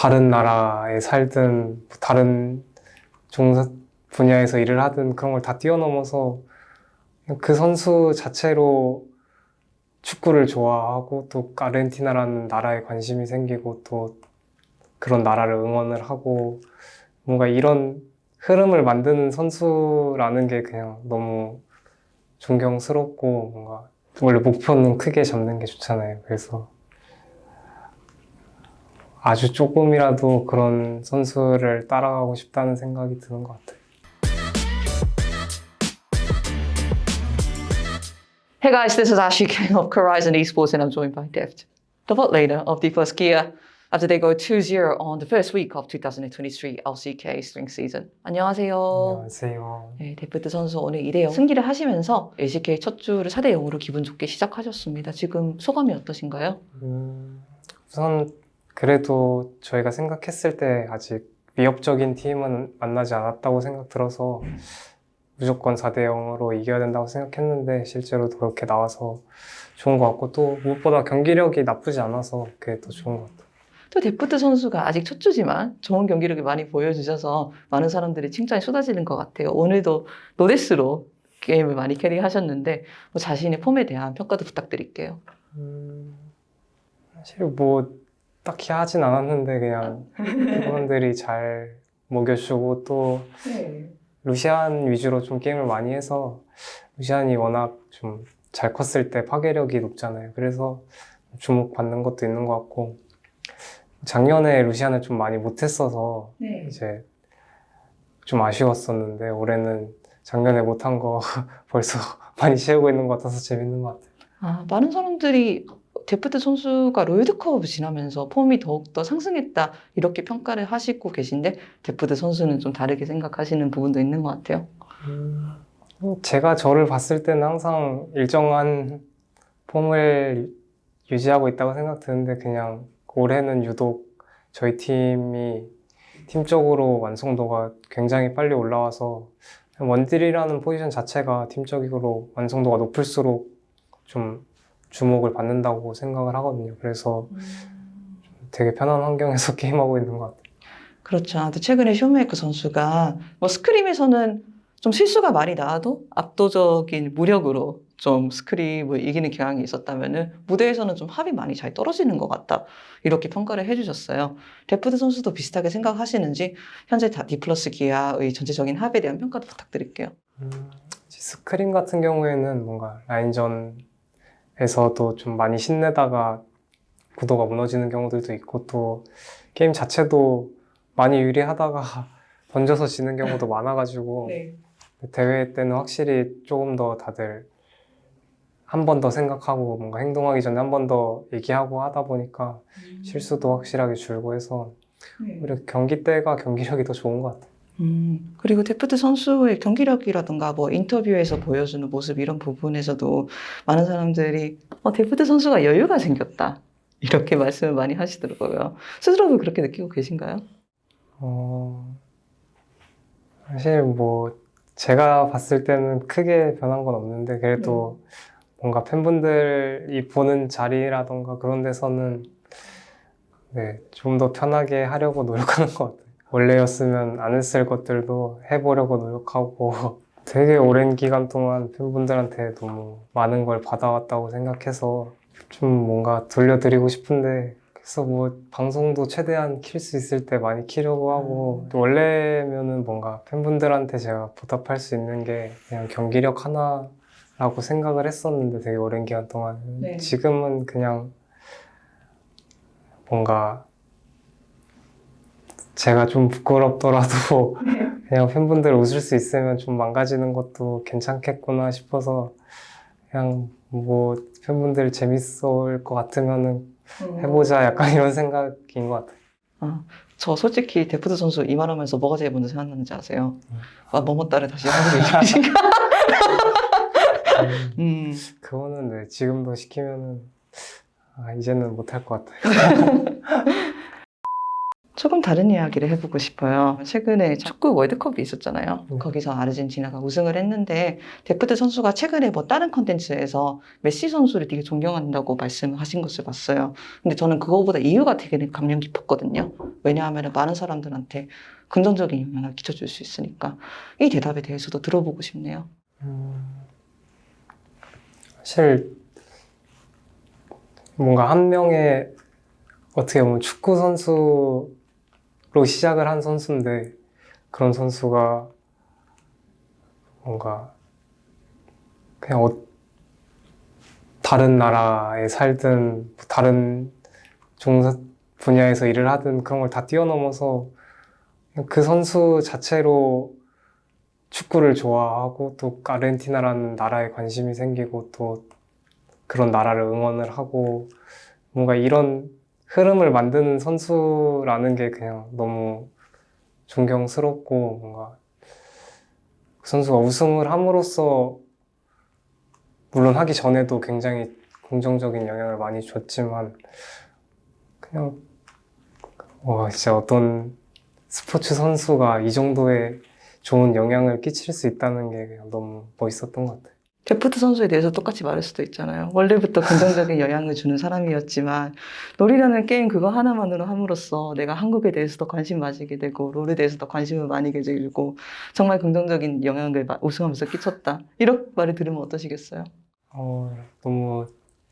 다른 나라에 살든 다른 종사 분야에서 일을 하든 그런 걸 다 뛰어넘어서 그 선수 자체로 축구를 좋아하고 또 아르헨티나라는 나라에 관심이 생기고 또 그런 나라를 응원을 하고 뭔가 이런 흐름을 만드는 선수라는 게 그냥 너무 존경스럽고 뭔가 원래 목표는 크게 잡는 게 좋잖아요. 그래서 아주 조금이라도 그런 선수를 따라가고 싶다는 생각이 드는 것 같아요. Hey guys, this is Ashley King of Horizon Esports and I'm joined by Deft, the bot leader of the Plus Gear, after they go 2-0 on the first week of 2023 LCK Spring Season. 안녕하세요. 안녕하세요. 네, 데프트 선수 오늘 2대0 승리를 하시면서 LCK 첫 주를 4대0으로 기분 좋게 시작하셨습니다. 지금 소감이 어떠신가요? 우선 그래도 저희가 생각했을 때 아직 위협적인 팀은 만나지 않았다고 생각 들어서 무조건 4대0으로 이겨야 된다고 생각했는데 실제로도 그렇게 나와서 좋은 것 같고 또 무엇보다 경기력이 나쁘지 않아서 그게 더 좋은 것 같아요. 또 데프트 선수가 아직 첫 주지만 좋은 경기력을 많이 보여주셔서 많은 사람들이 칭찬이 쏟아지는 것 같아요. 오늘도 노데스로 게임을 많이 캐리하셨는데 뭐 자신의 폼에 대한 평가도 부탁드릴게요. 사실 뭐 딱히 하진 않았는데 그냥 팀원들이 잘 먹여주고 또 루시안 위주로 좀 게임을 많이 해서 루시안이 워낙 좀 잘 컸을 때 파괴력이 높잖아요. 그래서 주목받는 것도 있는 것 같고 작년에 루시안을 좀 많이 못했어서 이제 좀 아쉬웠었는데 올해는 작년에 못한 거 벌써 많이 채우고 있는 것 같아서 재밌는 것 같아요. 많은 사람들이 데프트 선수가 롤드컵을 지나면서 폼이 더욱더 상승했다 이렇게 평가를 하시고 계신데 데프트 선수는 좀 다르게 생각하시는 부분도 있는 것 같아요. 제가 저를 봤을 때는 항상 일정한 폼을 유지하고 있다고 생각 드는데 그냥 올해는 유독 저희 팀이 팀적으로 완성도가 굉장히 빨리 올라와서 원딜이라는 포지션 자체가 팀적으로 완성도가 높을수록 좀 주목을 받는다고 생각을 하거든요. 그래서 되게 편한 환경에서 게임하고 있는 것 같아요. 그렇죠. 또 최근에 쇼메이커 선수가 뭐 스크림에서는 좀 실수가 많이 나와도 압도적인 무력으로 좀 스크림을 이기는 경향이 있었다면은 무대에서는 좀 합이 많이 잘 떨어지는 것 같다. 이렇게 평가를 해주셨어요. 데프트 선수도 비슷하게 생각하시는지 현재 디플러스 기아의 전체적인 합에 대한 평가도 부탁드릴게요. 스크림 같은 경우에는 뭔가 라인전에서도 좀 많이 신내다가 구도가 무너지는 경우들도 있고 또 게임 자체도 많이 유리하다가 던져서 지는 경우도 많아가지고 대회 때는 확실히 조금 더 다들 한 번 더 생각하고 뭔가 행동하기 전에 한 번 더 얘기하고 하다 보니까 실수도 확실하게 줄고 해서 오히려 경기 때가 경기력이 더 좋은 것 같아요. 그리고 데프트 선수의 경기력이라든가 뭐 인터뷰에서 보여주는 모습 이런 부분에서도 많은 사람들이 데프트 선수가 여유가 생겼다 이렇게 말씀을 많이 하시더라고요. 스스로도 그렇게 느끼고 계신가요? 사실 뭐 제가 봤을 때는 크게 변한 건 없는데 그래도 뭔가 팬분들이 보는 자리라던가 그런 데서는 좀 더 편하게 하려고 노력하는 것 같아요. 원래였으면 안 했을 것들도 해보려고 노력하고 되게 오랜 기간 동안 팬분들한테 너무 많은 걸 받아왔다고 생각해서 좀 뭔가 돌려드리고 싶은데 그래서 뭐 방송도 최대한 킬 수 있을 때 많이 키려고 하고 또 원래면은 뭔가 팬분들한테 제가 보답할 수 있는 게 그냥 경기력 하나라고 생각을 했었는데 되게 오랜 기간 동안 지금은 그냥 뭔가 제가 좀 부끄럽더라도 그냥 팬분들 웃을 수 있으면 좀 망가지는 것도 괜찮겠구나 싶어서 그냥 뭐 팬분들 재밌을 것 같으면은 해보자 약간 이런 생각인 것 같아요. 저 솔직히 데프트 선수 이 말하면서 뭐가 제일 먼저 생각나는지 아세요? 뭐뭐 딸을 다시 하고 계신가? 그거는 지금도 시키면은 이제는 못할 것 같아요. 조금 다른 이야기를 해보고 싶어요. 최근에 축구 월드컵이 있었잖아요. 거기서 아르헨티나가 우승을 했는데 데프트 선수가 최근에 뭐 다른 컨텐츠에서 메시 선수를 되게 존경한다고 말씀을 하신 것을 봤어요. 근데 저는 그거보다 이유가 되게 감명 깊었거든요. 왜냐하면 많은 사람들한테 긍정적인 영향을 끼쳐줄 수 있으니까 이 대답에 대해서도 들어보고 싶네요. 사실 뭔가 한 명의 어떻게 보면 축구 선수로 시작을 한 선수인데 그런 선수가 뭔가 그냥 다른 나라에 살든 다른 종사 분야에서 일을 하든 그런 걸 다 뛰어넘어서 그냥 그 선수 자체로 축구를 좋아하고 또 아르헨티나라는 나라에 관심이 생기고 또 그런 나라를 응원을 하고 뭔가 이런 흐름을 만드는 선수라는 게 그냥 너무 존경스럽고 뭔가 그 선수가 우승을 함으로써 물론 하기 전에도 굉장히 긍정적인 영향을 많이 줬지만 그냥 와 진짜 어떤 스포츠 선수가 이 정도의 좋은 영향을 끼칠 수 있다는 게 그냥 너무 멋있었던 것 같아요. 데프트 선수에 대해서 똑같이 말할 수도 있잖아요. 원래부터 긍정적인 영향을 주는 사람이었지만 롤이라는 게임 그거 하나만으로 함으로써 내가 한국에 대해서도 관심 가지게 되고 롤에 대해서도 관심을 많이 가지고 정말 긍정적인 영향을 우승하면서 끼쳤다. 이런 말을 들으면 어떠시겠어요? 너무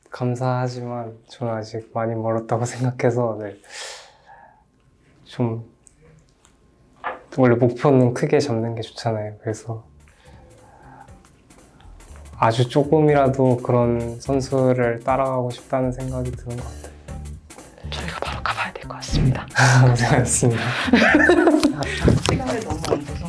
감사하지만 저는 아직 많이 멀었다고 생각해서 네. 좀 원래 목표는 크게 잡는 게 좋잖아요. 그래서 아주 조금이라도 그런 선수를 따라가고 싶다는 생각이 드는 것 같아요. 저희가 바로 가봐야 될 것 같습니다. 고생하셨습니다. 시간을 너무 안 줘서